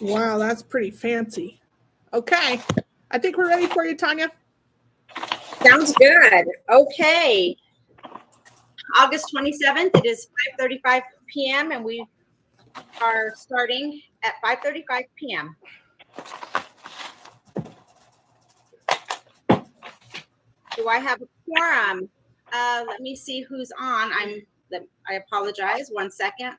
Wow, that's pretty fancy. Okay. I think we're ready for you, Tanya. Sounds good. Okay. August 27th, it is 5:35 p.m. and we are starting at 5:35 p.m. Do I have a quorum? Let me see who's on. I apologize. 1 second.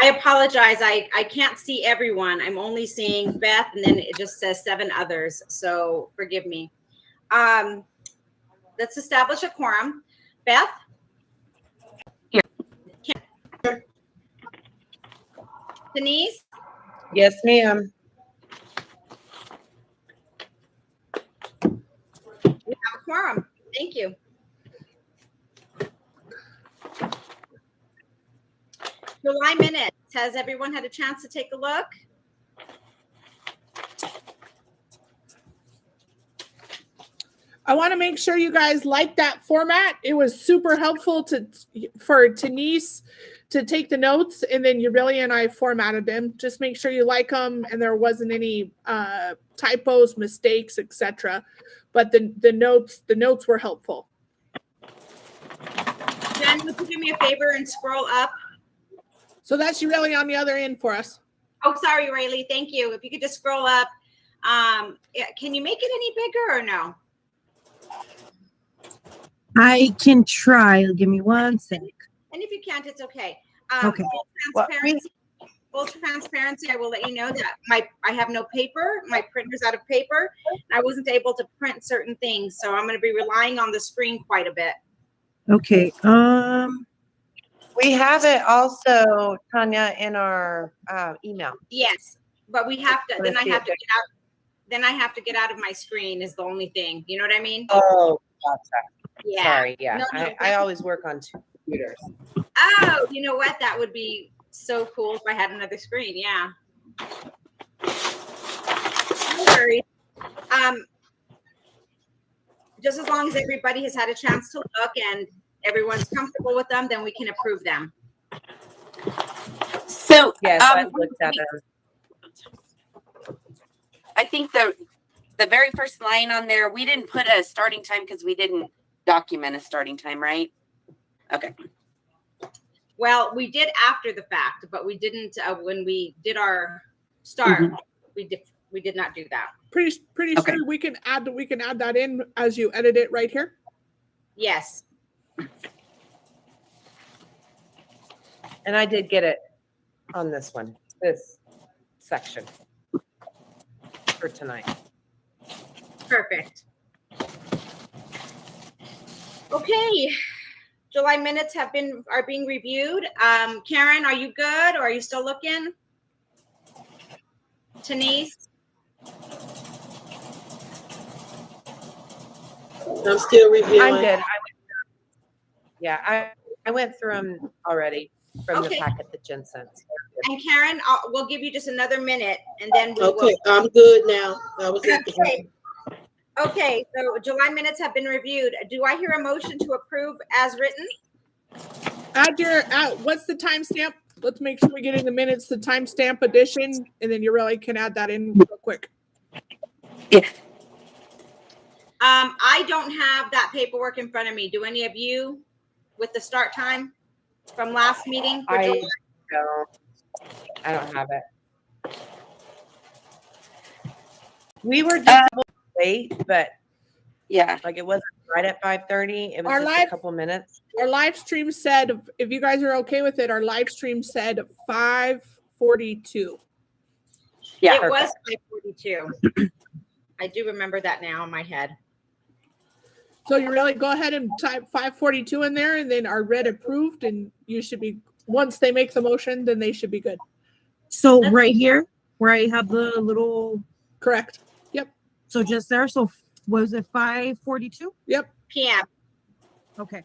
I apologize. I can't see everyone. I'm only seeing Beth, and then it just says 7 others. So forgive me. Let's establish a quorum. Beth? Here. Denise? Yes, ma'am. We have a quorum. Thank you. July minutes. Has everyone had a chance to take a look? I want to make sure you guys like that format. It was super helpful for Denise to take the notes, and then Aurelia and I formatted them. Just make sure you like them and there wasn't any typos, mistakes, etc. But the notes were helpful. Jen, would you do me a favor and scroll up? So that's Aurelia on the other end for us. Oh, sorry, Rayleigh. Thank you. If you could just scroll up. Can you make it any bigger or no? I can try. Give me 1 sec. And if you can't, it's okay. Okay. Full transparency, I will let you know that I have no paper. My printer's out of paper. And I wasn't able to print certain things. So I'm going to be relying on the screen quite a bit. Okay. We have it also, Tanya, in our email. Yes, but we have to. Then I have to get out. Then I have to get out of my screen. Is the only thing. You know what I mean? Oh, gotcha. Yeah. Sorry. Yeah. No, I always work on 2 computers. Oh, you know what? That would be so cool if I had another screen. Yeah. No worries. Just as long as everybody has had a chance to look and everyone's comfortable with them, then we can approve them. So Yes, I looked at them. I think the very first line on there, we didn't put a starting time because we didn't document a starting time, right? Okay. Well, we did after the fact, but we didn't when we did our start. Mm-hmm. We did not do that. Pretty Okay. sure we can add that in as you edit it right here. Yes. And I did get it on this section for tonight. Perfect. Okay. July minutes are being reviewed. Karen, are you good or are you still looking? Denise? I'm still reviewing. I'm good. I went through them already from the packet that Jen sent. And Karen, we'll give you just another minute and then we Okay, I'm good now. I was at the Okay, so July minutes have been reviewed. Do I hear a motion to approve as written? What's the timestamp? Let's make sure we get in the minutes the timestamp addition, and then you really can add that in real quick. Yeah. I don't have that paperwork in front of me. Do any of you with the start time from last meeting? I don't have it. We were just a little late, but Yeah. like it wasn't right at 5:30. It was just a couple minutes. Our live stream said, if you guys are okay with it, our live stream said 5:42. Yeah. It was 5:42. I do remember that now in my head. So you really go ahead and type 5:42 in there, and then our red approved, and you should be, once they make the motion, then they should be good. So right here, where I have the little. Correct. Yep. So just there. So was it 5:42? Yep. PM. Okay.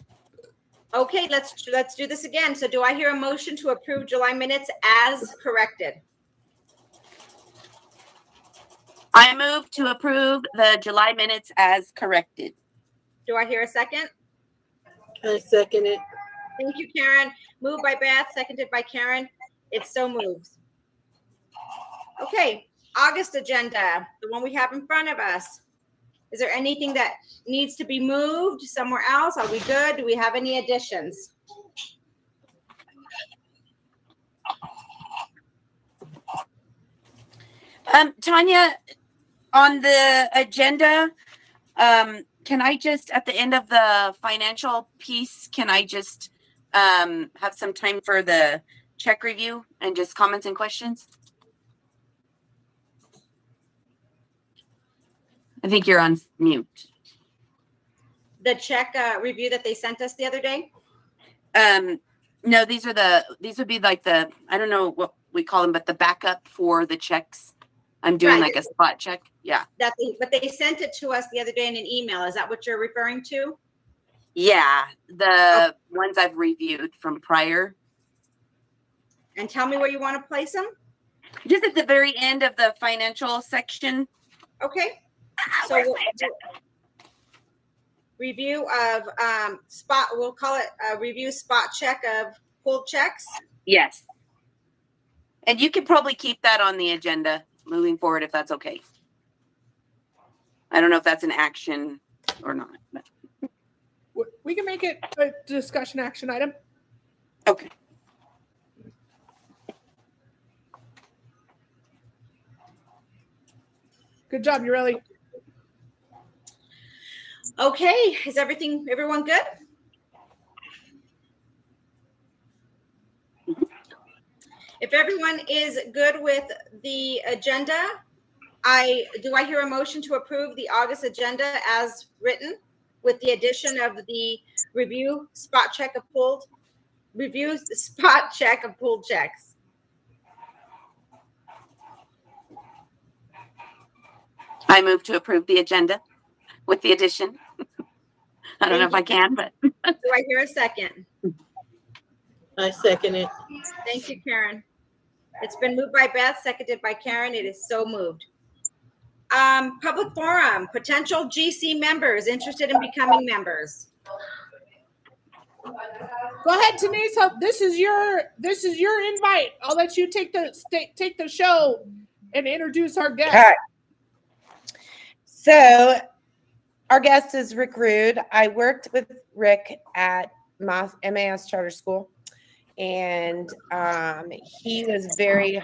Okay, let's do this again. So do I hear a motion to approve July minutes as corrected? I move to approve the July minutes as corrected. Do I hear a second? I second it. Thank you, Karen. Moved by Beth, seconded by Karen. It's so moved. Okay, August agenda, the one we have in front of us. Is there anything that needs to be moved somewhere else? Are we good? Do we have any additions? Tanya, on the agenda, can I just, at the end of the financial piece, can I just have some time for the check review and just comments and questions? I think you're on mute. The check review that they sent us the other day? No, these would be like the, I don't know what we call them, but the backup for the checks. I'm doing Right. like a spot check. Yeah. But they sent it to us the other day in an email. Is that what you're referring to? Yeah. The ones I've reviewed from prior. And tell me where you want to place them? Just at the very end of the financial section. Okay. So we'll review of spot, we'll call it a review spot check of pulled checks. Yes. And you can probably keep that on the agenda moving forward if that's okay. I don't know if that's an action or not. But. We can make it a discussion action item. Okay. Good job, you really. Okay, is everyone good? If everyone is good with the agenda, do I hear a motion to approve the August agenda as written with the addition of the review spot check of pulled checks? I move to approve the agenda with the addition. I don't know if I can, but. Do I hear a second? I second it. Thank you, Karen. It's been moved by Beth, seconded by Karen. It is so moved. Public forum, potential GC members interested in becoming members. Go ahead, Denise. This is your invite. I'll let you take the show and introduce our guest. Okay. So our guest is Rick Rude. I worked with Rick at MAS Charter School, and he was very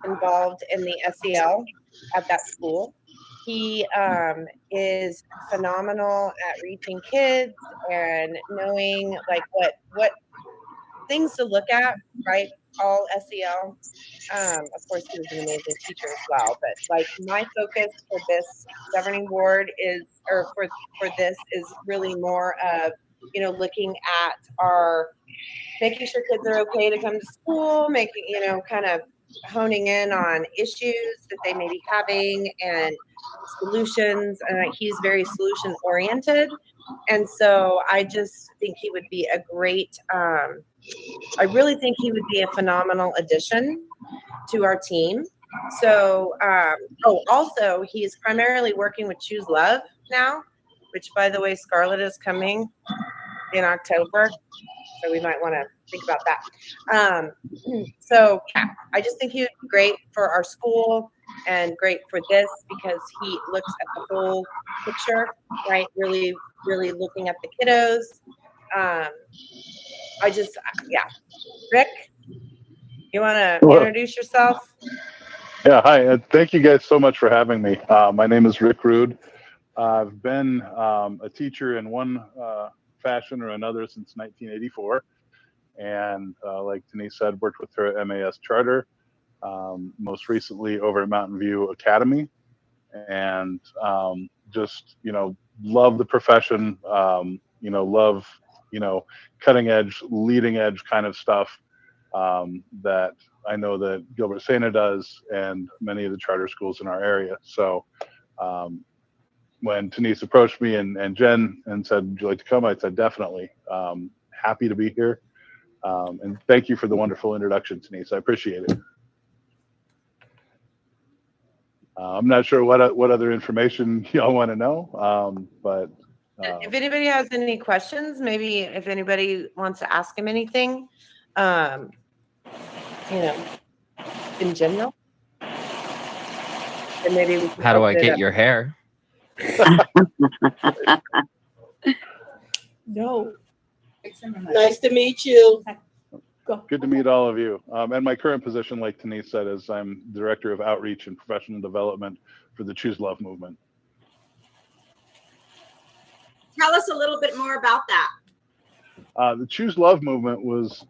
involved in the SEL at that school. He is phenomenal at reaching kids and knowing like what things to look at, right? All SEL. Of course, he was an amazing teacher as well. But like my focus for this governing board for this is really more of, looking at making sure kids are okay to come to school, making, kind of honing in on issues that they may be having and solutions. And he's very solution oriented. And so I just think he would be a great, I really think he would be a phenomenal addition to our team. So, also he's primarily working with Choose Love now, which by the way, Scarlett is coming in October. So we might want to think about that. So yeah, I just think he would be great for our school and great for this because he looks at the whole picture, right? Really, really looking at the kiddos. Rick, you want to introduce yourself? Yeah, hi. Thank you guys so much for having me. My name is Rick Rude. I've been a teacher in one fashion or another since 1984. And like Denise said, worked with her at MAS Charter, most recently over at Mountain View Academy. And just, love the profession, love, cutting edge, leading edge kind of stuff that I know that Gilbert Sena does and many of the charter schools in our area. So when Denise approached me and Jen and said, "Would you like to come?" I said, "Definitely. Happy to be here." And thank you for the wonderful introduction, Denise. I appreciate it. I'm not sure what other information y'all want to know, but If anybody has any questions, maybe if anybody wants to ask him anything, in general, then maybe we can How do I open it get up. your hair? No. Nice to meet you. Go. good to meet all of you. And my current position, like Denise said, is I'm Director of Outreach and Professional Development for the Choose Love movement. Tell us a little bit more about that. The Choose Love movement was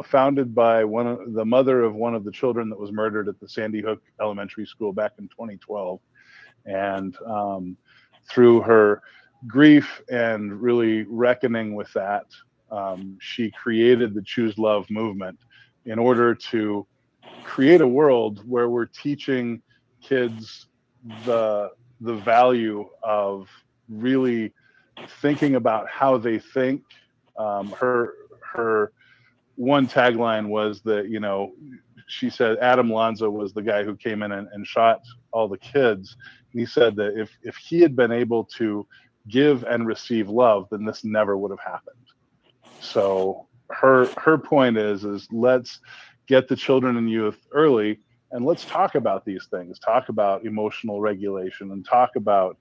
founded by the mother of one of the children that was murdered at the Sandy Hook Elementary School back in 2012. And through her grief and really reckoning with that, she created the Choose Love movement in order to create a world where we're teaching kids the value of really thinking about how they think. Her one tagline was that, she said Adam Lanza was the guy who came in and shot all the kids. And he said that if he had been able to give and receive love, then this never would have happened. So her point is let's get the children and youth early, and let's talk about these things, talk about emotional regulation, and talk about,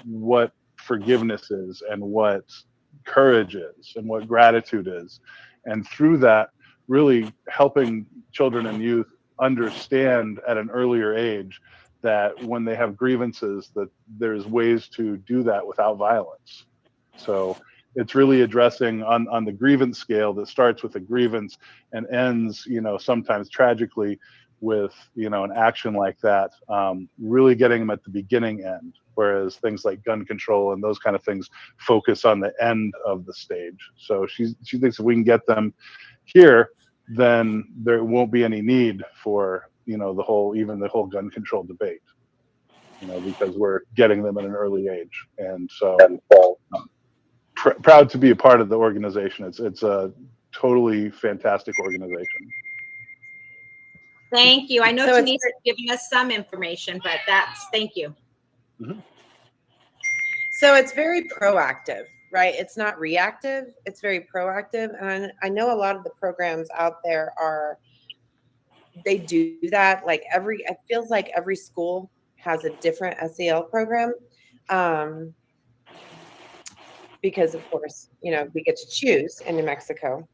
what forgiveness is and what courage is and what gratitude is. And through that, really helping children and youth understand at an earlier age that when they have grievances, that there's ways to do that without violence. So it's really addressing on the grievance scale that starts with a grievance and ends, sometimes tragically with, an action like that, really getting them at the beginning end. Whereas things like gun control and those kind of things focus on the end of the stage. So she thinks if we can get them here, then there won't be any need for, the whole gun control debate, because we're getting them at an early age. And so proud to be a part of the organization. It's a totally fantastic organization. Thank you. I know So Denise is giving us some information, but thank you. Mm-hmm. So it's very proactive, right? It's not reactive. It's very proactive. And I know a lot of the programs out there they do that. Like it feels like every school has a different SEL program. Because of course, we get to choose in New Mexico.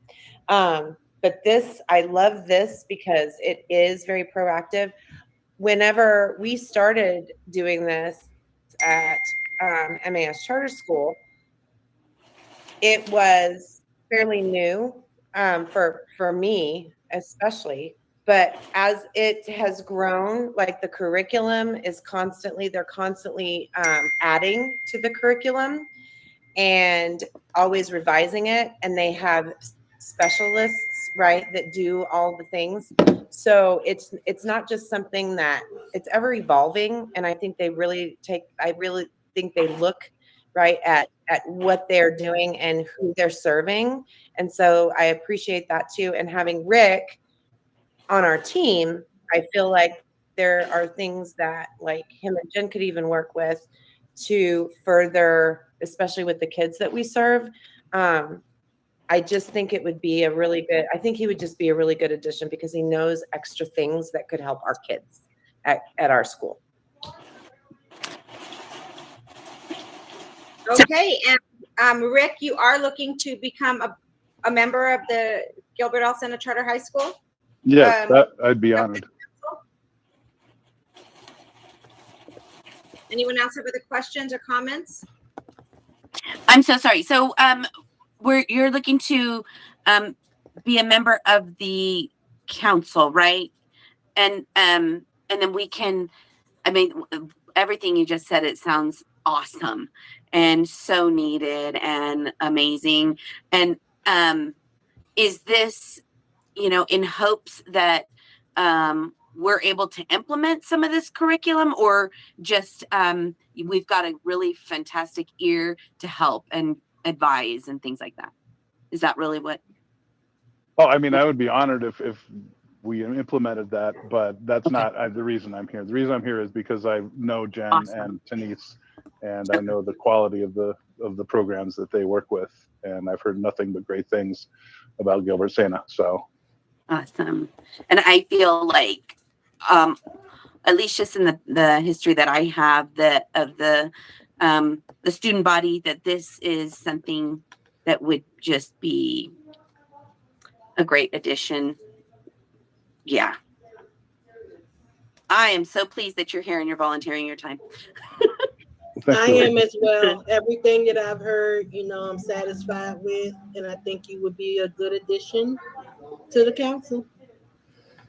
But I love this because it is very proactive. Whenever we started doing this at MAS Charter School, it was fairly new for me, especially. But as it has grown, like the curriculum they're constantly adding to the curriculum and always revising it. And they have specialists, right, that do all the things. So it's not just something that it's ever evolving. And I think I really think they look right at what they're doing and who they're serving. And so I appreciate that too. And having Rick on our team, I feel like there are things that like him and Jen could even work with to further, especially with the kids that we serve. I just think it would be I think he would just be a really good addition because he knows extra things that could help our kids at our school. Okay, and Rick, you are looking to become a member of the Gilbert L. Senna Charter High School? Yes, I'd be honored. Anyone else have other questions or comments? I'm so sorry. So you're looking to be a member of the council, right? And then we can, everything you just said, it sounds awesome and so needed and amazing. And is this, in hopes that we're able to implement some of this curriculum, or just we've got a really fantastic ear to help and advise and things like that? Is that really what? Oh, I mean, I would be honored if we implemented that, but that's Okay. not the reason I'm here. The reason I'm here is because I know Jen Awesome. and Denise, and I know the quality of the programs that they work with, and I've heard nothing but great things about Gilbert Sena. So Awesome. And I feel like, at least just in the history that I have of the student body, that this is something that would just be a great addition. Yeah. I am so pleased that you're here and you're volunteering your time. thank I you. am as well. Everything that I've heard, I'm satisfied with, and I think you would be a good addition to the council.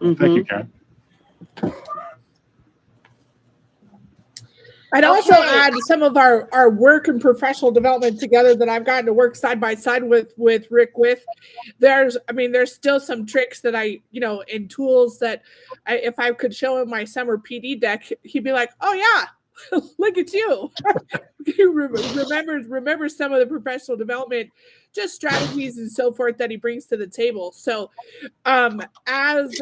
Thank you, Karen. I'd also Okay. add some of our work and professional development together that I've gotten to work side by side with Rick with. There's still some tricks that and tools that if I could show him my summer PD deck, he'd be like, oh yeah, look at you. He remember some of the professional development, just strategies and so forth that he brings to the table. So as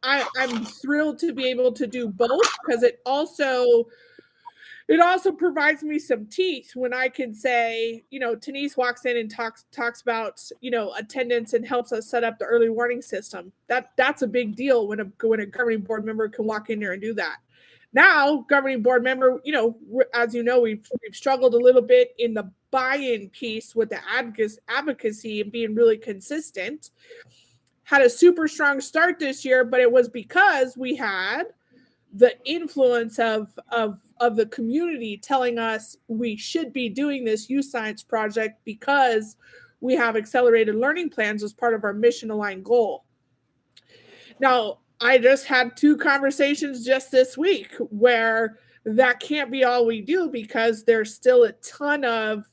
I'm thrilled to be able to do both, because it also provides me some teeth when I can say, Denise walks in and talks about, attendance and helps us set up the early warning system. That's a big deal when a governing board member can walk in there and do that. Now, governing board member, as you know, we've struggled a little bit in the buy-in piece with the advocacy and being really consistent. Had a super strong start this year, but it was because we had the influence of the community telling us we should be doing this youth science project because we have accelerated learning plans as part of our mission aligned goal. Now, I just had 2 conversations just this week where that can't be all we do, because there's still a ton of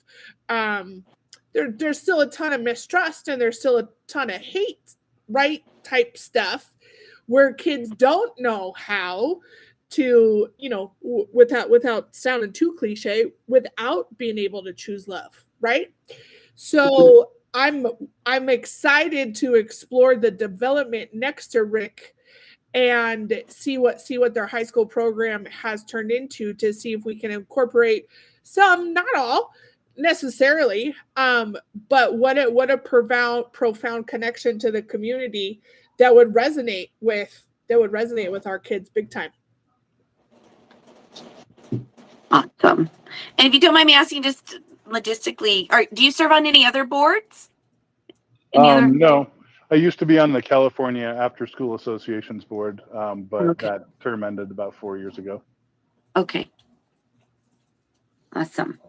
there's still a ton of mistrust, and there's still a ton of hate, right, type stuff, where kids don't know how to, without sounding too cliche, without being able to choose love, right? So I'm excited to explore the development next to Rick and see what their high school program has turned into, to see if we can incorporate some, not all necessarily, but what a profound connection to the community that would resonate with our kids big time. Awesome. And if you don't mind me asking, just logistically, do you serve on any other boards? No, I used to be on the California After School Associations board, but Okay. that term ended about 4 years ago. Okay. Awesome.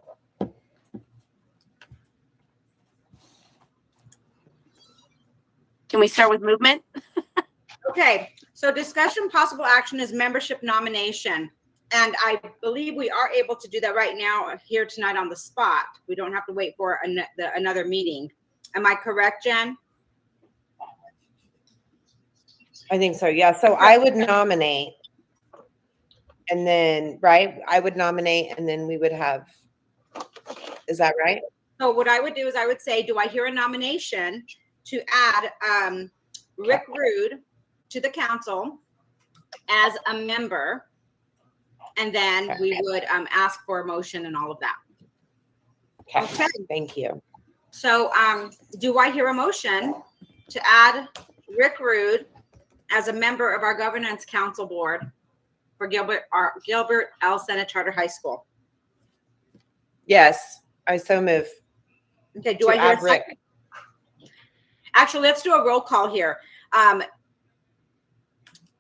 Can we start with movement? Okay, so discussion possible action is membership nomination. And I believe we are able to do that right now here tonight on the spot. We don't have to wait for another meeting. Am I correct, Jen? I think so. Yeah. So I would nominate, and then, right? I would nominate, and then we would have, is that right? So what I would do is I would say, do I hear a nomination to add Rick Rude to the council as a member? And then we would ask for a motion and all of that. Okay. Thank you. So do I hear a motion to add Rick Rude as a member of our governance council board for Gilbert L. Sena Charter High School? Yes, I so move. Okay, do I hear a second? Actually, let's do a roll call here.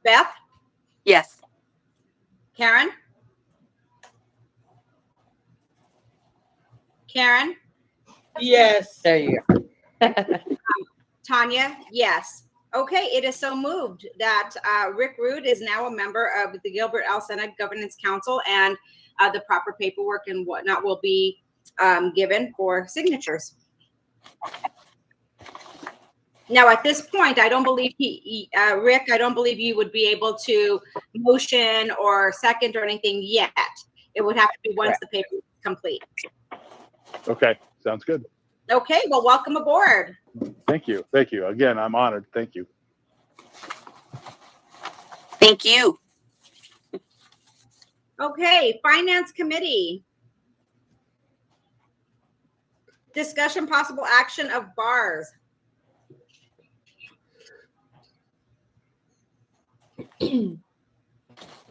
Beth? Yes. Karen? Karen? Yes. There you go. Tanya? Yes. Okay, it is so moved that Rick Rude is now a member of the Gilbert L. Sena Governance Council, and the proper paperwork and whatnot will be given for signatures. Now, at this point, I don't believe Rick, I don't believe you would be able to motion or second or anything yet. It would have to be once the paper is complete. Okay, sounds good. Okay, well, welcome aboard. Thank you. Thank you. Again, I'm honored. Thank you. Thank you. Okay, Finance Committee. Discussion possible action of bars.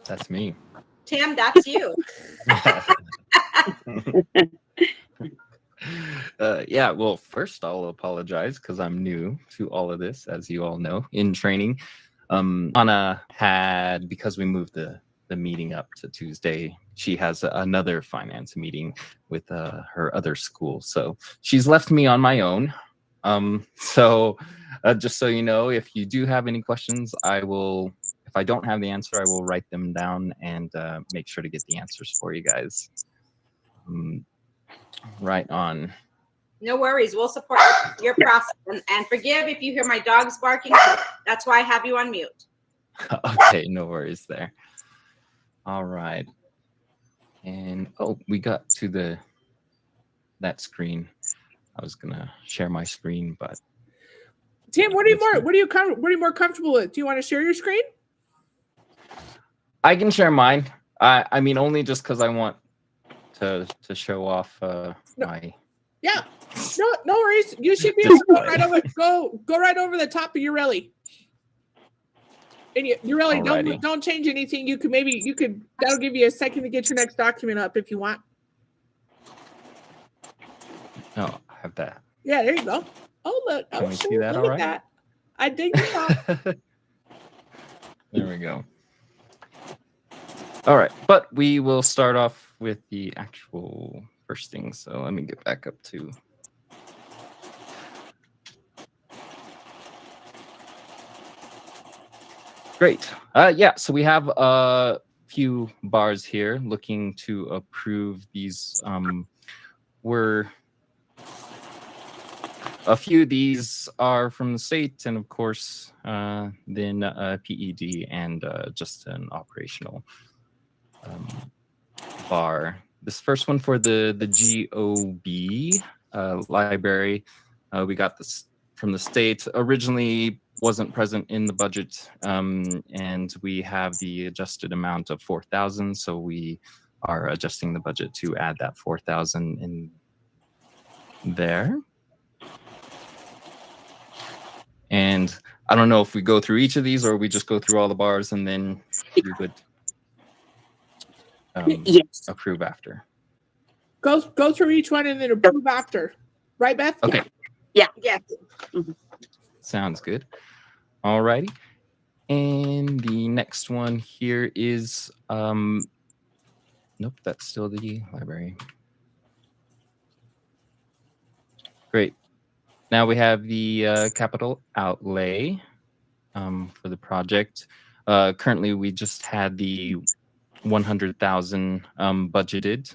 That's me. Tim, that's you. Yeah, well, first I'll apologize because I'm new to all of this, as you all know, in training. Anna had, because we moved the meeting up to Tuesday, she has another finance meeting with her other school. So she's left me on my own. So just so you know, if you do have any questions, I will, if I don't have the answer, I will write them down and make sure to get the answers for you guys. Right on. No worries. We'll support your process. And forgive if you hear my dogs barking. That's why I have you on mute. Okay, no worries there. All right. And oh, we got to that screen. I was gonna share my screen, but Tim, what are you more comfortable with? Do you want to share your screen? I can share mine. I mean, only just because I want to show off my. Yeah. No worries. You should be able to go right over the top of your rally. And you really Alrighty. don't change anything. You could that'll give you a second to get your next document up if you want. No, I have that. Yeah, there you go. Oh look. Can Oh, we sure, see that look all at right? that. I dig that. There we go. All right, but we will start off with the actual first thing. So let me get back up to. Great. Yeah, so we have a few bars here looking to approve these. A few of these are from the state, and of course, then PED and just an operational bar. This first one for the GOB library, we got this from the state. Originally wasn't present in the budget, and we have the adjusted amount of 4,000. So we are adjusting the budget to add that 4,000 in there. And I don't know if we go through each of these or we just go through all the bars and then we would Yes. approve after. Go through each one and then approve after. Right, Beth? Okay, Yes. sounds good. All righty. And the next one here is, nope, that's still the library. Great. Now we have the capital outlay for the project. Currently, we just had the 100,000 budgeted,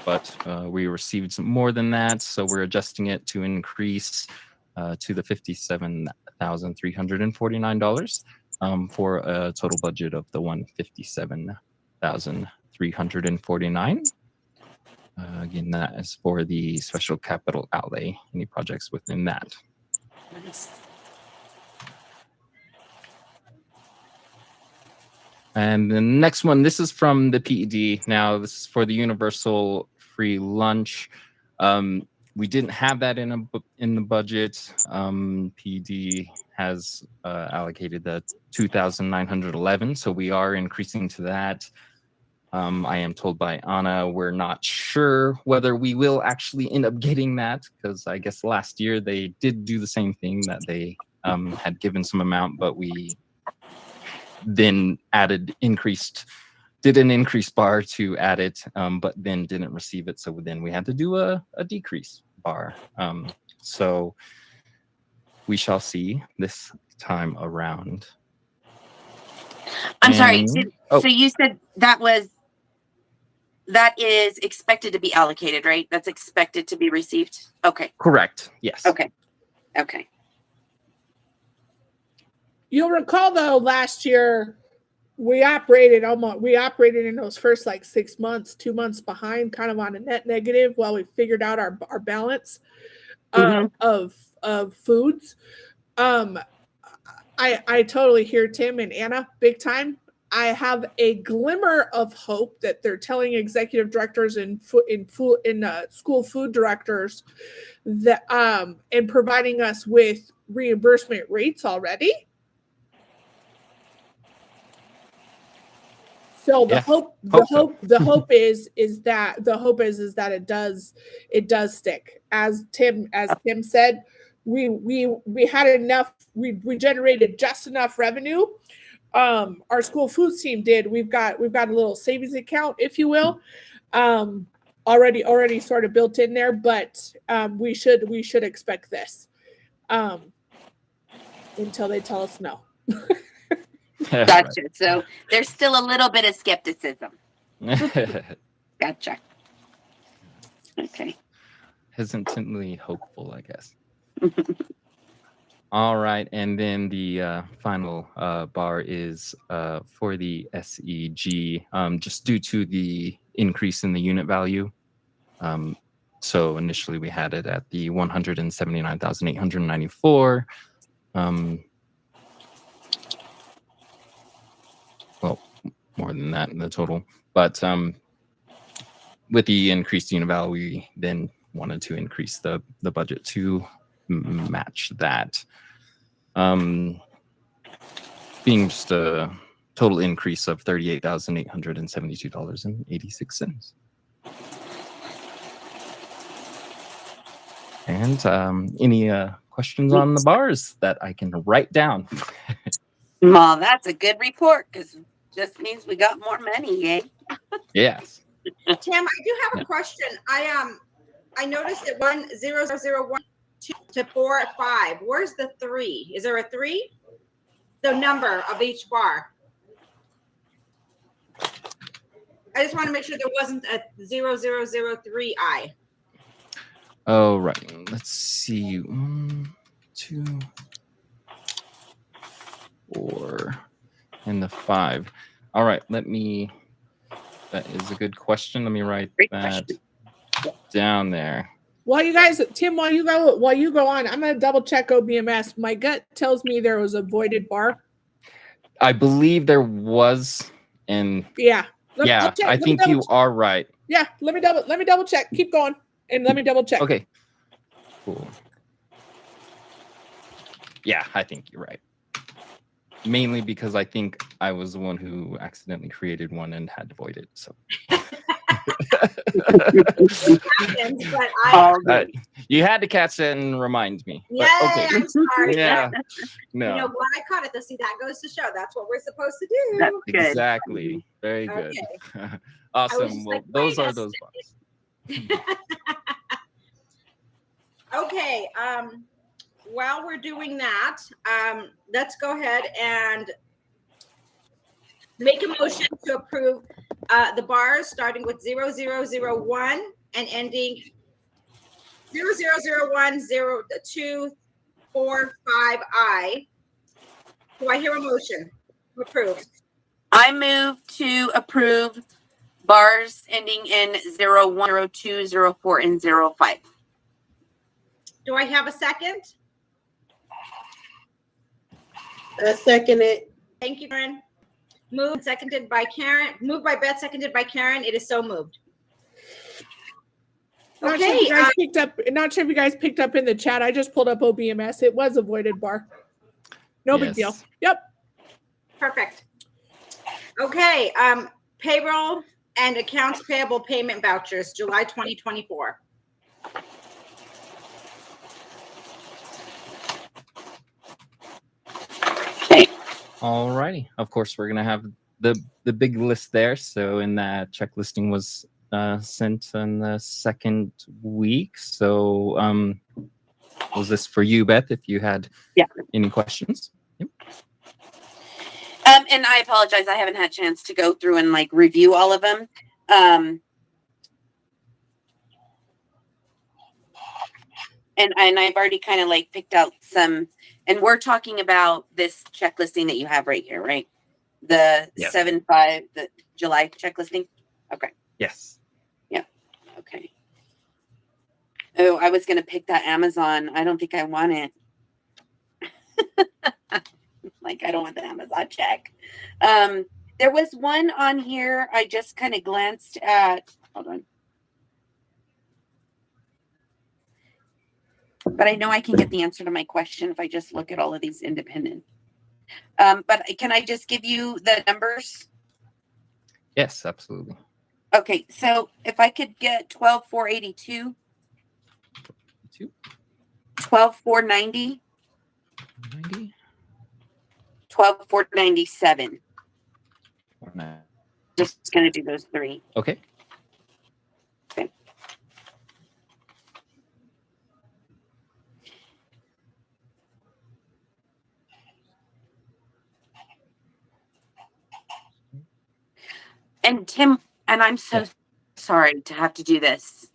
but we received some more than that, so we're adjusting it to increase to the $57,349 for a total budget of the $157,349. Again, that is for the special capital outlay, any projects within that. And the next one, this is from the PED. Now, this is for the universal free lunch. We didn't have that in the budget. PED has allocated the 2,911, so we are increasing to that. I am told by Anna we're not sure whether we will actually end up getting that, because I guess last year they did do the same thing, that they had given some amount, but we then did an increased bar to add it, but then didn't receive it. So then we had to do a decrease bar. So we shall see this time around. I'm sorry. And- So you said that is expected to be allocated, right? That's expected to be received. Okay. Correct. Yes. Okay. Okay. You'll recall though, last year we operated in those first like 6 months, 2 months behind, kind of on a net negative while we figured out our balance of foods. I totally hear Tim and Anna big time. I have a glimmer of hope that they're telling executive directors and school food directors that and providing us with reimbursement rates already. So the hope is that it does stick. As Tim said, we had enough, we generated just enough revenue. Our school foods team did. We've got a little savings account, if you will, already sort of built in there, but we should expect this until they tell us no. Gotcha. So there's still a little bit of skepticism. Gotcha. Okay. Hesitantly hopeful, I guess. All right, and then the final bar is for the SEG, just due to the increase in the unit value. So initially we had it at the 179,894. Well, more than that in the total, but with the increased unit value, we then wanted to increase the budget to match that, being just a total increase of $38,872.86. And any questions on the bars that I can write down? Well, that's a good report because just means we got more money, eh? Yes. Tim, I do have a question. I noticed that 10001 to 4-5. Where's the 3? Is there a 3? The number of each bar. I just want to make sure there wasn't a 0003I. Oh, right. Let's see. 1, 2, 4, and the 5. All right. That is a good question. Let me write that down there. While you guys, Tim, while you go on, I'm gonna double check OBMS. My gut tells me there was a voided bar. I believe there was, and yeah, I think you are right. Yeah, let me double check. Keep going, and let me double check. Okay, cool. Yeah, I think you're right. Mainly because I think I was the one who accidentally created one and had to void it. So. But you had to catch it and remind me. Yeah, okay. I'm sorry. Yeah, no. You know, glad I caught it. To see, that goes to show that's what we're supposed to do. That's good. Exactly. Very good. Okay. Awesome. Well, like, those are those bars. Okay. While we're doing that, let's go ahead and make a motion to approve the bars starting with 0001 and ending 00010245I. Do I hear a motion to approve? I move to approve bars ending in 01, 02, 04, and 05. Do I have a second? I second it. Thank you, Karen. Moved, seconded by Karen. Moved by Beth, seconded by Karen. It is so moved. Not sure if you guys picked up in the chat. I just pulled up OBMS. It was a voided bar. No big deal. Yep. Perfect. Okay. Payroll and accounts payable payment vouchers, July 2024. All righty. Of course, we're gonna have the big list there. So, in that check listing was sent in the second week. So, was this for you, Beth? If you had any questions. Yep. And I apologize. I haven't had a chance to go through and like review all of them. and I've already kind of like picked out some, and we're talking about this check listing that you have right here, right? The Yes. 7/5, the July check listing. Okay. Yes. Okay. Oh, I was gonna pick that Amazon. I don't think I want it. Like, I don't want the Amazon check. There was one on here. I just kind of glanced at. Hold on. But I know I can get the answer to my question if I just look at all of these independent. But can I just give you the numbers? Yes, absolutely. Okay, so if I could get 12,482, 12,490, 90. 12,497. No. Just gonna do those three. Okay. Okay. And Tim, and I'm so Yeah. sorry to have to do this.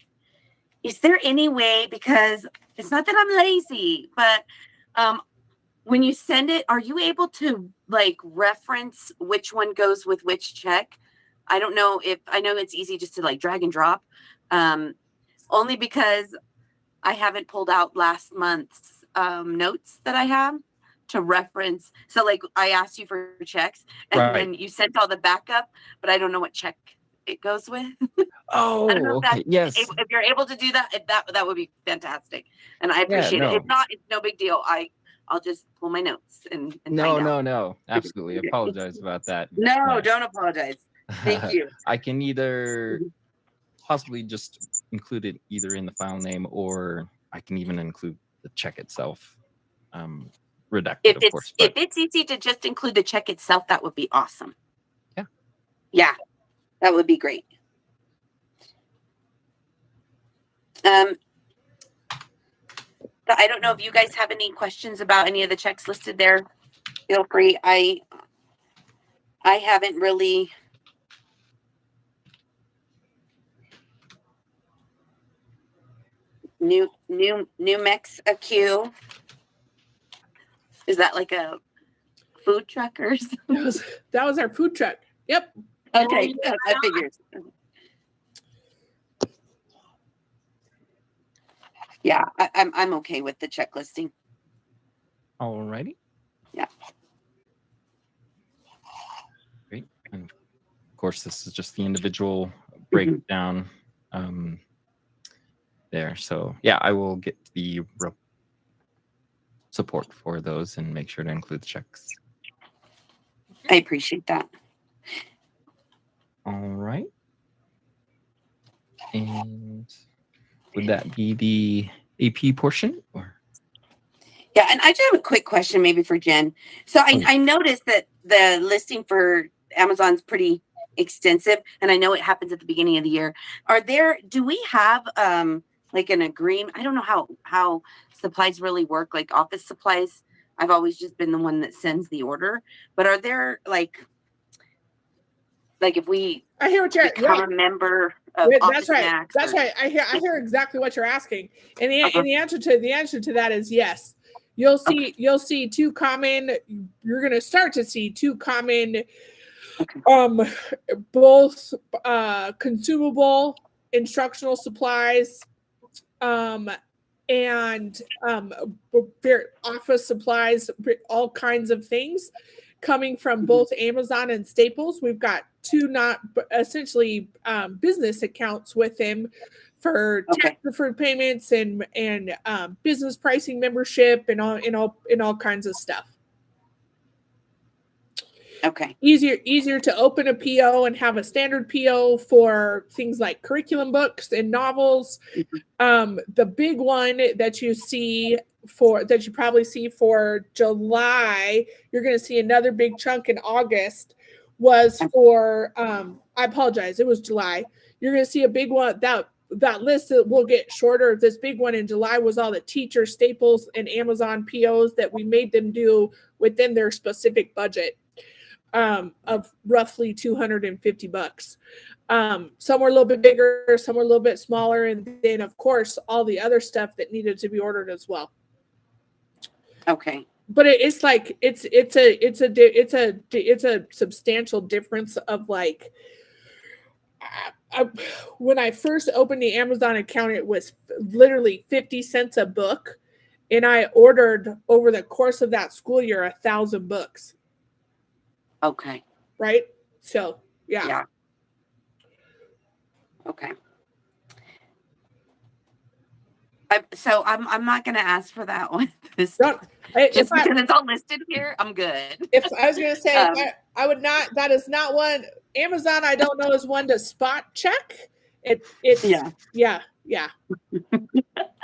Is there any way, because it's not that I'm lazy, but when you send it, are you able to like reference which one goes with which check? I don't know if, I know it's easy just to like drag and drop, only because I haven't pulled out last month's notes that I have to reference. So like I asked you for checks and Right. then you sent all the backup, but I don't know what check it goes with. Oh, I don't know if okay. Yes. If you're able to do that, that would be fantastic. And I appreciate no. it. If not, it's no big deal. I'll just pull my notes and No, find out. no. Absolutely. Apologize about that. No, Yeah. don't apologize. Thank you. I can either possibly just include it either in the file name, or I can even include the check itself, redacted, If of course. if it's easy to just include the check itself, that would be awesome. Yeah. Yeah, that would be great. I don't know if you guys have any questions about any of the checks listed there. Feel free. I haven't really. New Mexico. Is that like a food truck or something? That was our food truck. Yep. Okay, I figured. Yeah, I'm okay with the check listing. Alrighty. Yeah. Great. And of course, this is just the individual breakdown there. So yeah, I will get the support for those and make sure to include the checks. I appreciate that. All right. And would that be the AP portion, or? Yeah, and I just have a quick question maybe for Jen. So I noticed that the listing for Amazon's pretty extensive, and I know it happens at the beginning of the year. Do we have like an agreement? I don't know how supplies really work, like office supplies. I've always just been the one that sends the order, but are there like if we I hear what you're become yeah. a member of That's Office right. Max That's or- right. I hear exactly what you're asking. And the, Uh-huh. and the answer to that is yes. You'll see two common, you're gonna start to see two common both consumable instructional supplies and office supplies, all kinds of things coming from both Amazon and Staples. We've got two essentially business accounts with them for tax deferred payments and business pricing membership and all kinds of stuff. Okay. Easier to open a PO and have a standard PO for things like curriculum books and novels. The big one that you probably see for July, you're going to see another big chunk in August, was for I apologize, it was July. You're going to see a big one that list that will get shorter. This big one in July was all the teacher Staples and Amazon POs that we made them do within their specific budget of roughly $250. Some were a little bit bigger, some were a little bit smaller, and then of course all the other stuff that needed to be ordered as well. Okay. But it's like it's a substantial difference of like when I first opened the Amazon account, it was literally 50 cents a book, and I ordered over the course of that school year 1,000 books. Okay. Right? So yeah. Yeah. Okay. So I'm not gonna ask for that one. Just Don't, because it's all listed here, I'm good. If I was gonna say, Um, I would not. That is not one. Amazon, I don't know, is one to spot check. It's Yeah. yeah.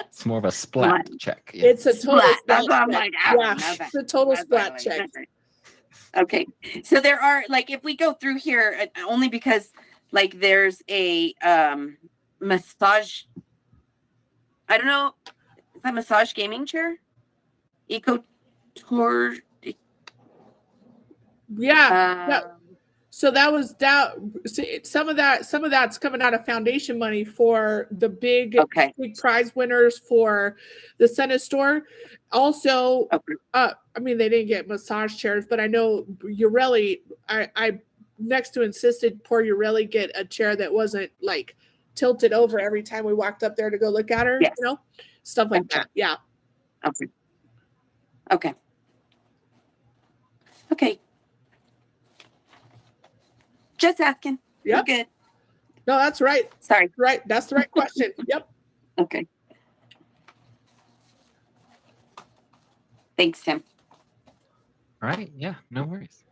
It's more of a splat Splat. check. Yeah. It's a total Splat. That's splat what I'm check. like, I don't Yeah, know that. it's a total That's what splat I'm check. like, okay. So there are, like, if we go through here, only because like there's a massage, I don't know, is that massage gaming chair? Eco tour. Yeah. So that was that. So some of that's coming out of foundation money for the big Okay. prize winners for the Senate store. Also, Okay. I mean, they didn't get massage chairs, but I know Urelli, I next to insisted poor Urelli get a chair that wasn't like tilted over every time we walked up there to go look at her, Yes. you know, stuff like Gotcha. that. Yeah. Okay. Okay. Okay. Just asking. You're Yep. good. No, that's right. Sorry. Right. That's the right question. Yep. Okay. Thanks, Tim. All right. Yeah. No worries.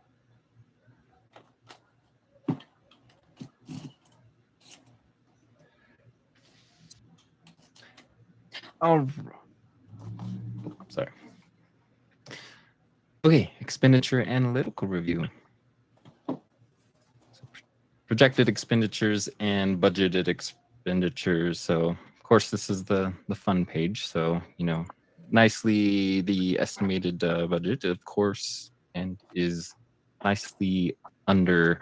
Oh, sorry. Okay, expenditure analytical review. Projected expenditures and budgeted expenditures. So, of course, this is the fun page. So, nicely the estimated budget, of course, and is nicely under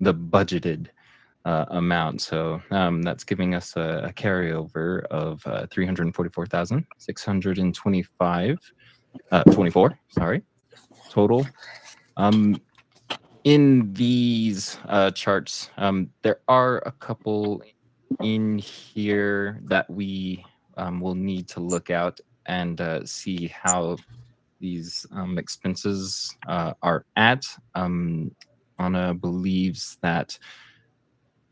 the budgeted amount. So that's giving us a carryover of 340,624 total. In these charts, there are a couple in here that we will need to look at and see how these expenses are at. Anna believes that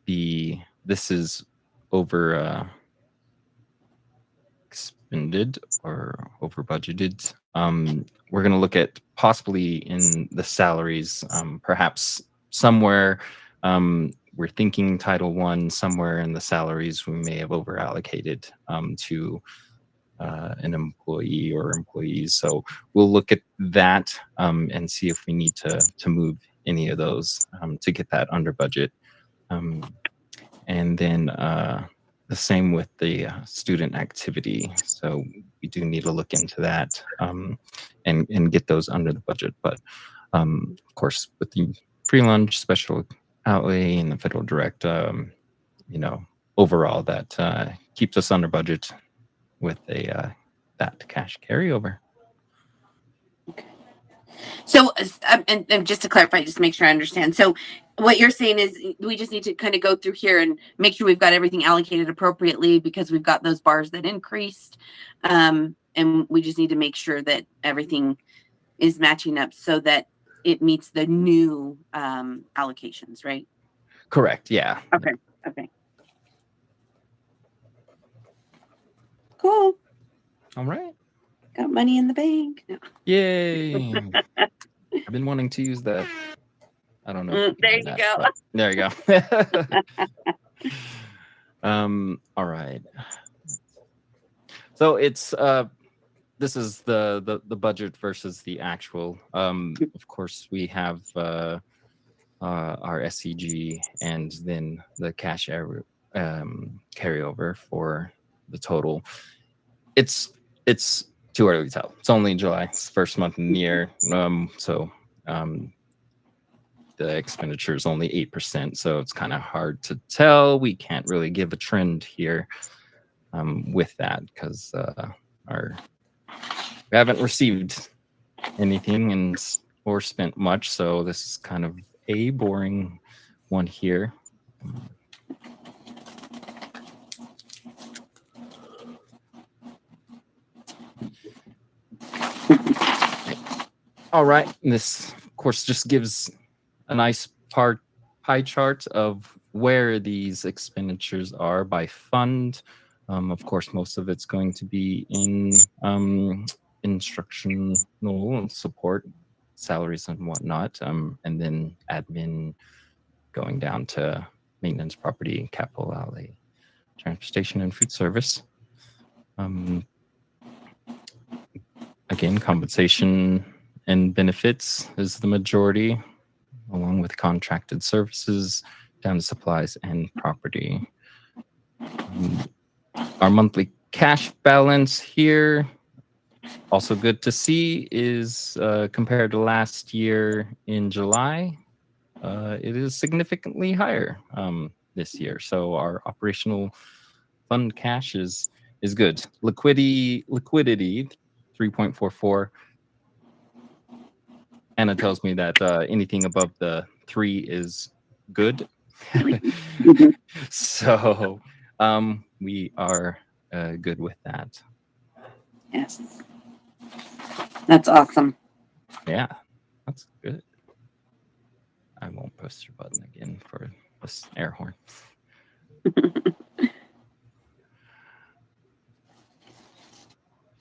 this is over expended or over budgeted. We're going to look at possibly in the salaries, perhaps somewhere. We're thinking Title I, somewhere in the salaries we may have over allocated to an employee or employees. So we'll look at that and see if we need to move any of those to get that under budget. And then the same with the student activity. So we do need to look into that and get those under the budget. But of course, with the free lunch, special outlay, and the federal direct, overall that keeps us under budget with that cash carryover. So, and just to clarify, just to make sure I understand. So what you're saying is we just need to kind of go through here and make sure we've got everything allocated appropriately because we've got those bars that increased. And we just need to make sure that everything is matching up so that it meets the new allocations, right? Correct. Yeah. Okay. Okay. Cool. All right. Got money in the bank. No. Yay. I've been wanting to use that. I don't know. There you go. There you go. All right. So it's this is the budget versus the actual. Of course, we have our SCG and then the cash carryover for the total. It's too early to tell. It's only July. It's the first month in the year. the expenditure is only 8%, so it's kind of hard to tell. We can't really give a trend here with that because we haven't received anything or spent much, so this is kind of a boring one here. All right, this of course just gives a nice pie chart of where these expenditures are by fund. Of course, most of it's going to be in instructional support, salaries and whatnot, and then admin going down to maintenance, property, capital outlay, transportation, and food service. Again, compensation and benefits is the majority, along with contracted services, down to supplies and property. Our monthly cash balance here, also good to see, is compared to last year in July, it is significantly higher this year. So our operational fund cash is good. Liquidity 3.44. Anna tells me that anything above the 3 is good. So we are good with that. Yes. That's awesome. Yeah, that's good. I won't press your button again for this air horn.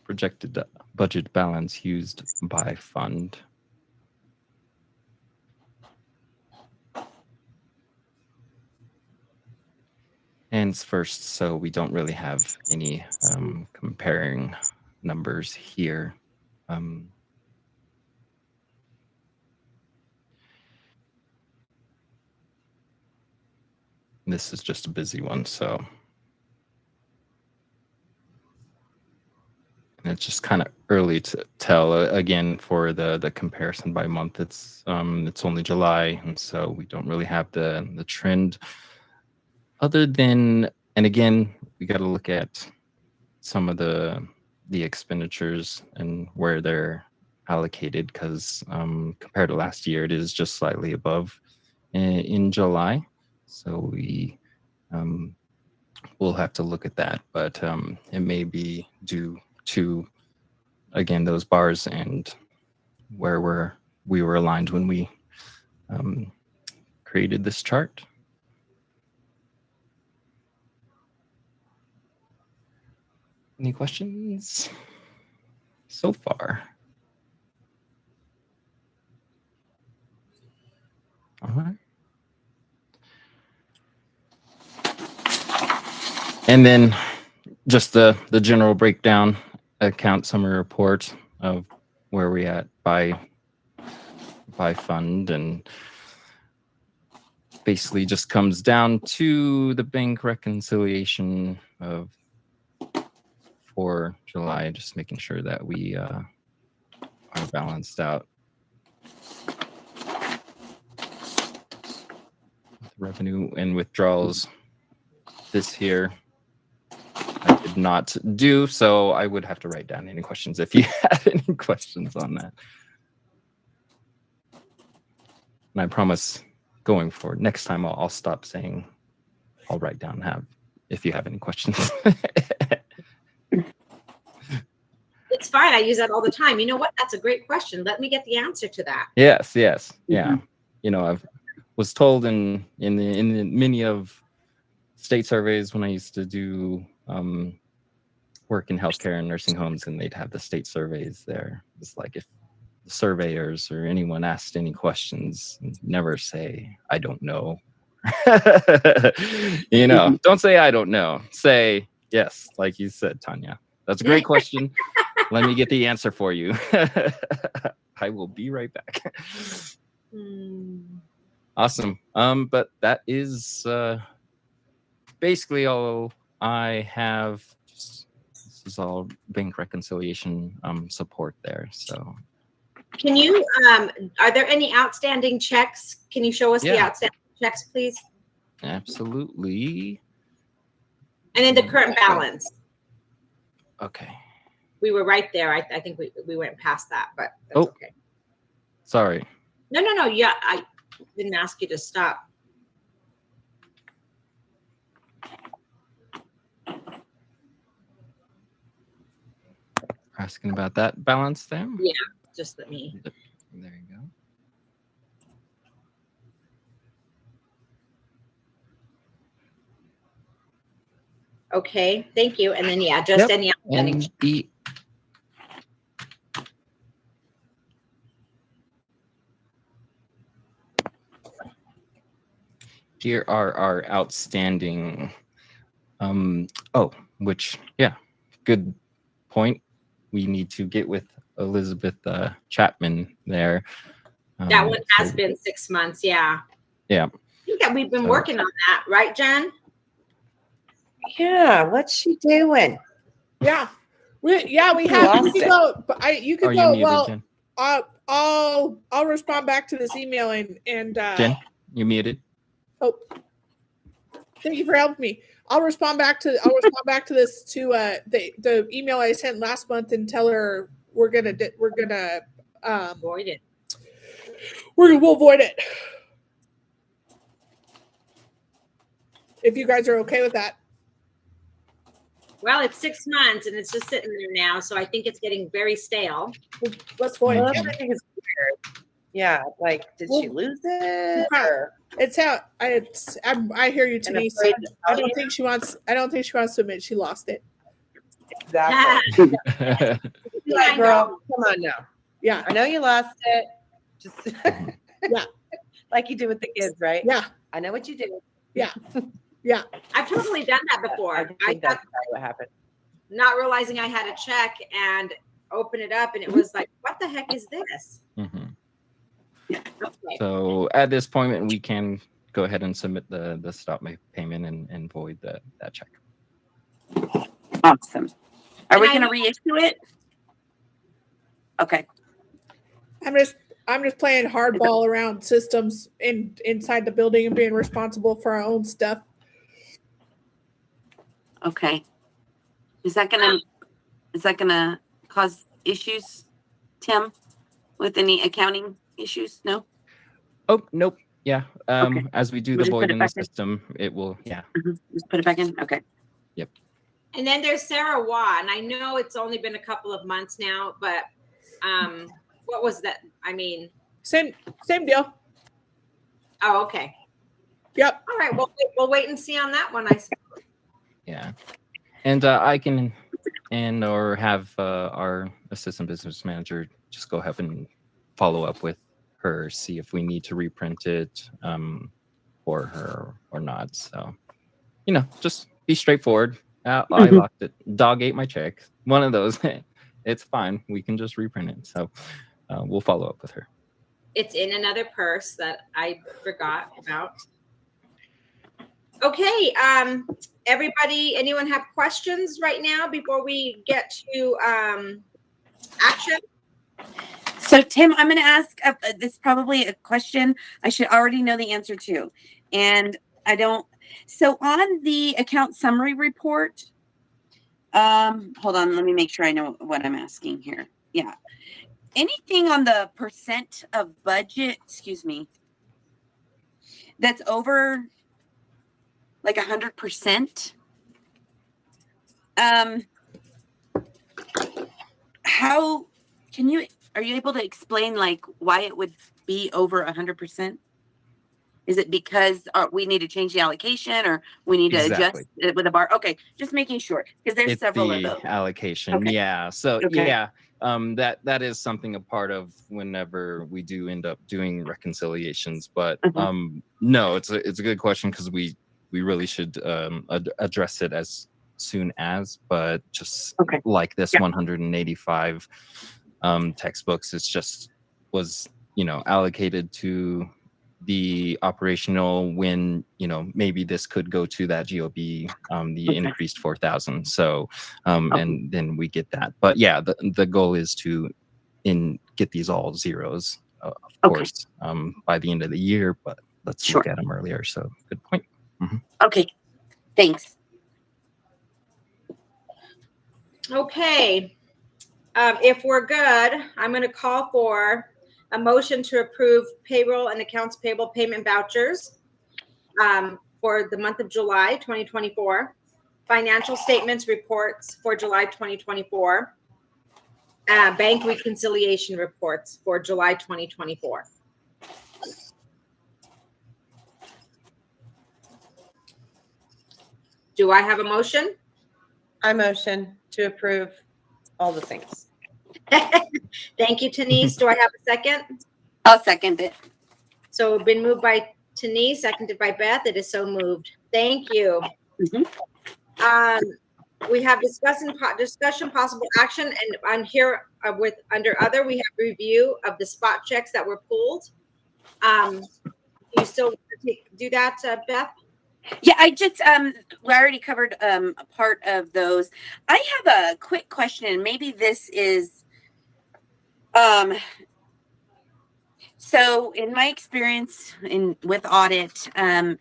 Projected budget balance used by fund. And it's first, so we don't really have any comparing numbers here. This is just a busy one, so it's just kind of early to tell. Again, for the comparison by month, it's only July, and so we don't really have the trend. Other than, and again, we got to look at some of the expenditures and where they're allocated, because compared to last year, it is just slightly above in July. So we we'll have to look at that, but it may be due to, again, those bars and where we were aligned when we created this chart. Any questions so far? All right. And then just the general breakdown account summary report of where we at by fund, and basically just comes down to the bank reconciliation for July, just making sure that we are balanced out. Revenue and withdrawals this year I did not do, so I would have to write down any questions if you have any questions on that. And I promise going forward, next time I'll stop saying I'll write down if you have any questions. It's fine. I use that all the time. You know what? That's a great question. Let me get the answer to that. Yes. Yeah. You know, I was told in the many of state surveys when I used to do work in healthcare and nursing homes, and they'd have the state surveys there. It's like if the surveyors or anyone asked any questions, never say, I don't know. You know, don't say, I don't know. Say, yes, like you said, Tanya. That's a great question. Let me get the answer for you. I will be right back. Awesome. But that is basically all I have. This is all bank reconciliation support there. So Can you, are there any outstanding checks? Can you show us the Yeah. outstanding checks, please? Absolutely. And then the current balance. Okay. We were right there. I think we went past that, but that's Oh. okay. Sorry. No. Yeah, I didn't ask you to stop. Asking about that balance there. Yeah. Just let me. There you go. Okay, thank you. And then, yeah, just Yep. any outstanding. And the here are our outstanding which good point. We need to get with Elizabeth Chapman there. That one has so- been 6 months. Yeah. Yeah. I think that we've been So- working on that, right, Jen? Yeah, what's she doing? Yeah. We have. You lost can it. go. But you Are can you go. muted, Well, Jen? I'll respond back to this email and Jen, you muted. oh, thank you for helping me. I'll respond back to this to the email I sent last month and tell her we'll Avoid it. we'll avoid it. If you guys are okay with that. Well, it's 6 months and it's just sitting there now. So I think it's getting very stale. Let's void Well, it. everything is weird. Yeah, like, did she lose it? Yeah. Or, It's how I hear you, Denise. afraid to I tell don't you? think she wants to admit she lost it. exactly. I Like, girl, come on now. Yeah. I know you lost it. Just Yeah. like you do with the kids, right? Yeah. I know what you did. I've totally done that before. I I think thought, that's probably what happened. not realizing I had a check and open it up and it was like, what the heck is this? Mhm. Okay. So at this point, we can go ahead and submit the stop payment and void that check. Awesome. Are And we I going to know- reissue it? Okay. I'm just playing hardball around systems inside the building and being responsible for our own stuff. Okay. Is that gonna cause issues, Tim, with any accounting issues? No? Oh, nope. Yeah. Okay. As we do We'll the just put void it in the back in. system, it will, yeah. Just put it back in? Okay. And then there's Sarah Waugh, and I know it's only been a couple of months now, but what was that? I mean, Same deal. oh, okay. Yep. All right. Well, we'll wait and see on that one. I suppose. Yeah. And I can or have our assistant business manager just go ahead and follow up with her, see if we need to reprint it for her or not. So, just be straightforward. I locked it. Dog ate my check. One of those. It's fine. We can just reprint it. So we'll follow up with her. It's in another purse that I forgot about. Okay. Everybody, anyone have questions right now before we get to action? So, Tim, I'm going to ask this is probably a question I should already know the answer to. And I don't. So, on the account summary report, hold on. Let me make sure I know what I'm asking here. Yeah. Anything on the percent of budget, that's over like 100%? How are you able to explain like why it would be over 100%? Is it because we need to change the allocation or we need to Exactly. adjust it with a bar? Okay, just making sure because there's It's several of the those. allocation. Okay. Yeah. So Okay. yeah, that is something a part of whenever we do end up doing reconciliations. But no, it's a good question because we really should address it as soon as. But just Okay. like this Yeah. 185 textbooks, it's just was allocated to the operational when maybe this could go to that GOB, the Okay. increased 4,000. So and then we get that. But yeah, the goal is to get these all zeros, of Okay. course, by the end of the year, but let's Sure. look at them earlier. So good point. Okay. Thanks. Okay. If we're good, I'm going to call for a motion to approve payroll and accounts payable payment vouchers for the month of July 2024, financial statements reports for July 2024, bank reconciliation reports for July 2024. Do I have a motion? I motion to approve all the things. Thank you, Denise. Do I have a second? I'll second it. So been moved by Denise, seconded by Beth. It is so moved. Thank you. Mhm. We have discussion, possible action, and on here with under other, we have review of the spot checks that were pulled. You still do that, Beth? Yeah, I just we already covered a part of those. I have a quick question. Maybe this is so in my experience with audit,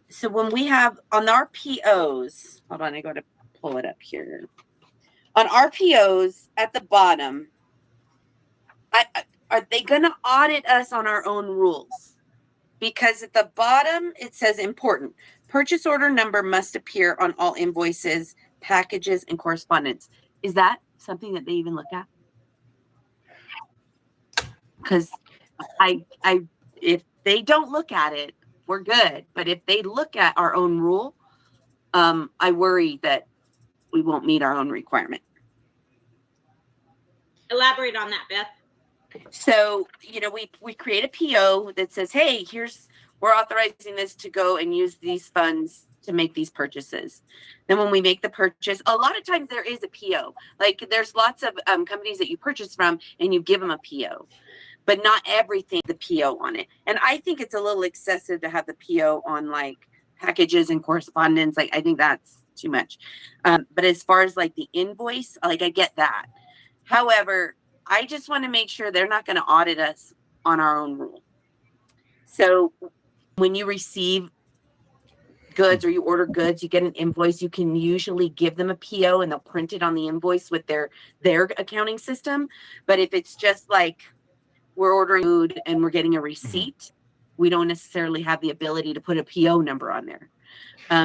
so when we have on our POs, hold on, I got to pull it up here. On our POs at the bottom, are they going to audit us on our own rules? Because at the bottom it says important. Purchase order number must appear on all invoices, packages, and correspondence. Is that something that they even look at? Because if they don't look at it, we're good. But if they look at our own rule, I worry that we won't meet our own requirement. Elaborate on that, Beth. So, we create a PO that says, hey, we're authorizing this to go and use these funds to make these purchases. Then when we make the purchase, a lot of times there is a PO. Like there's lots of companies that you purchase from and you give them a PO, but not everything the PO on it. And I think it's a little excessive to have the PO on like packages and correspondence. Like I think that's too much. But as far as like the invoice, like I get that. However, I just want to make sure they're not going to audit us on our own rule. So when you receive goods or you order goods, you get an invoice, you can usually give them a PO and they'll print it on the invoice with their accounting system. But if it's just like we're ordering food and we're getting a receipt, we don't necessarily have the ability to put a PO number on there.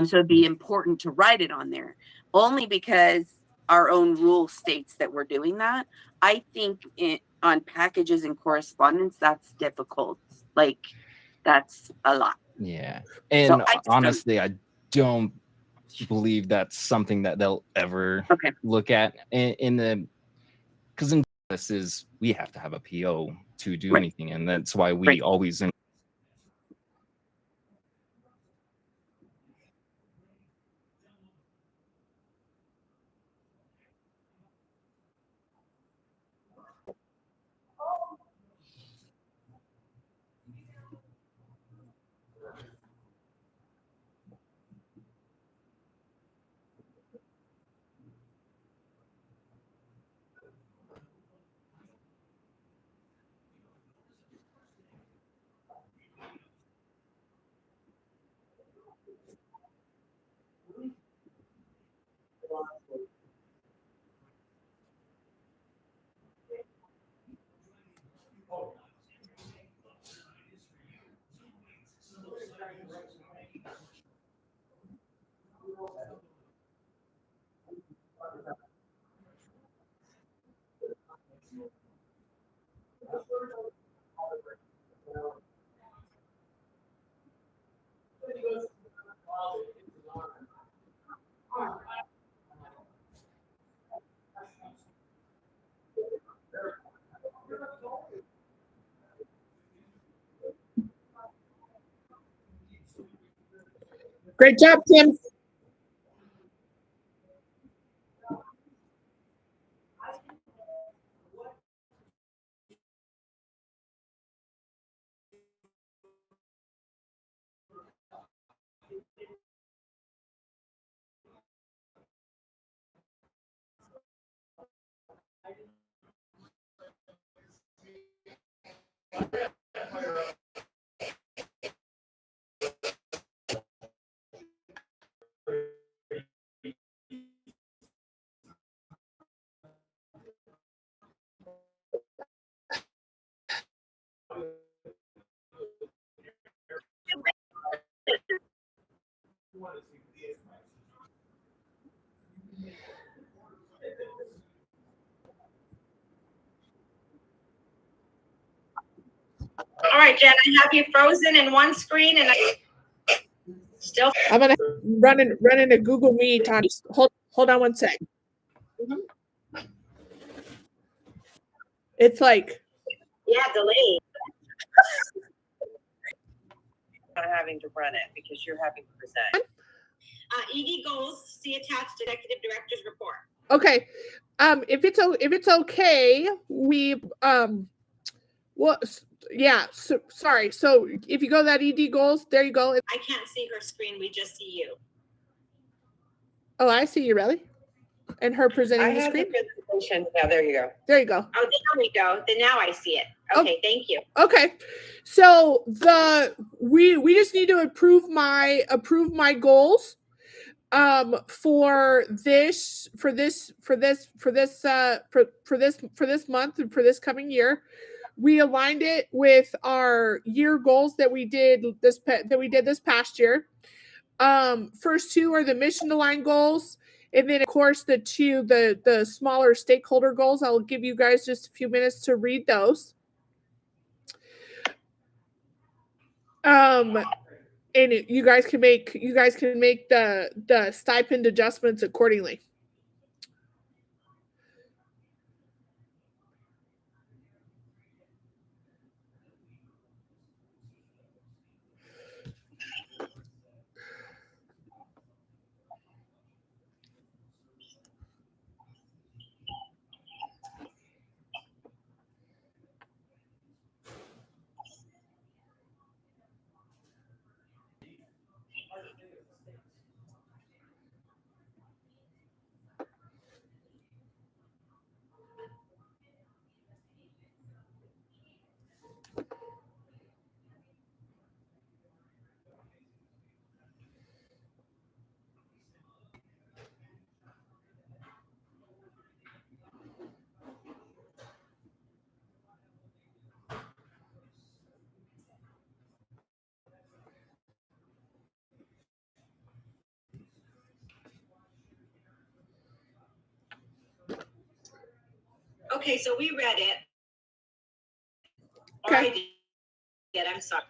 So it'd be important to write it on there, only because our own rule states that we're doing that. I think on packages and correspondence, that's difficult. Like that's a lot. Yeah. So And I just honestly, I don't believe that's something that they'll ever look at in the, because in this is we have to have a PO to do anything, and that's why we always Great job, Tim. All right, Jen, I have you frozen in one screen and I still. I'm gonna run in a Google Meet on. Hold on one sec. It's like Yeah, delayed. Not having to run it because you're having to present. ED goals, see attached executive director's report. okay. If it's okay, we well, yeah. So, sorry. So if you go to that ED goals, there you go. I can't see her screen. We just see you. Oh, I see you, really. And her presenting I the have the screen. presentation. Yeah, there you go. There you go. Oh, there we go. Then now I see it. Oh. Okay, thank you. Okay, so we just need to approve my goals for this month and for this coming year. We aligned it with our year goals that we did this past year. First two are the mission aligned goals, and then of course the smaller stakeholder goals. I'll give you guys just a few minutes to read those. And you guys can make the stipend adjustments accordingly. Okay, so we read it. Okay. Or I did. I'm sorry.